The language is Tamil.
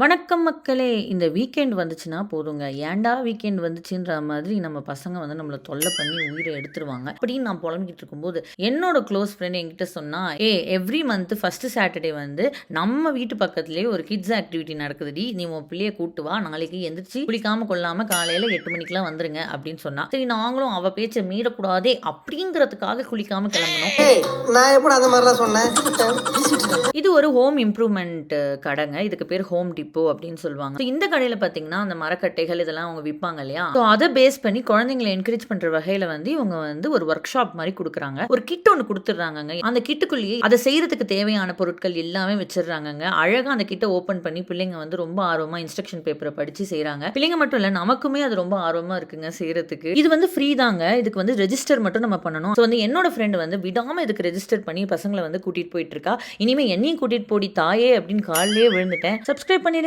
வணக்கம் மக்களே! இந்த வீக்கெண்ட் வந்துச்சுன்னா போதுங்க. ஏன்டா வீக்கெண்ட் வந்துச்சுன்ற மாதிரி நம்ம பசங்க வந்து நம்மள தொல்ல பண்ணி உயிர எடுத்துருவாங்க. அப்படின்னு நான் புலம்பிக்கிட்டு இருக்கும்போது, என்னோட க்ளோஸ் ஃப்ரெண்ட் என்கிட்ட சொன்னா, எவ்ரி மந்த் ஃபர்ஸ்ட் சாட்டர்டே வந்து நம்ம வீட்டு பக்கத்திலேயே ஒரு கிட்ஸ் ஆக்டிவிட்டி நடக்குதுடி. நீ உன் பிள்ளைய கூட்டு வா. நாளைக்கு எந்திரிச்சு குளிக்காம கொள்ளாம காலையில 8 மணிக்கெல்லாம் வந்துருங்க அப்படின்னு சொன்னா. சரி நாங்களும் அவ பேச்ச மீறக்கூடாதே அப்படிங்கிறதுக்காக குளிக்காம கிளம்புனோம். நான் எப்படி அந்த மாதிரிலாம் சொன்னேன்? இது ஒரு ஹோம் இம்ப்ரூவ்மெண்ட் கடைங்க. இதுக்கு பேர் ஹோம் டிப்போ அப்படின்னு சொல்லுவாங்க. So, இந்த கடையில பார்த்தீங்கன்னா, அந்த மரக்கட்டைகள் இதெல்லாம் அவங்க விப்பாங்க இல்லையா? ஸோ அத பேஸ் பண்ணி குழந்தைங்கள என்கரேஜ் பண்ற வகையில வந்து இவங்க வந்து ஒரு ஒர்க் ஷாப் மாரி குடுக்குறாங்க. ஒரு கிட் ஒண்ணு குடுத்துடுறாங்கங்க. அந்த கிட்டுக்குள்ளேயே அத செய்றதுக்கு தேவையான பொருட்கள் எல்லாமே வச்சுடுறாங்கங்க. அழகா அந்த கிட்ட ஓப்பன் பண்ணி பிள்ளைங்க வந்து ரொம்ப ஆர்வமா இன்ஸ்ட்ரக்ஷன் பேப்பர படிச்சு செய்றாங்க. பிள்ளைங்க மட்டும் இல்ல, நமக்குமே அது ரொம்ப ஆர்வமா இருக்குங்க செய்றதுக்கு. இது வந்து ஃப்ரீ தாங்க. இதுக்கு வந்து ரெஜிஸ்டர் மட்டும் நம்ம பண்ணணும். ஸோ வந்து என்னோட ஃப்ரெண்ட் வந்து விடாம இதுக்கு ரெஜிஸ்டர் பண்ணி பசங்கள வந்து கூட்டிட்டு போயிட்டு இருக்கா. இனிமே என்னையும் கூட்டிட்டு போடி தாயே அப்படின்னு கால்லயே விழுந்துட்டேன். சப்ஸ்கிரைப் பண்ணி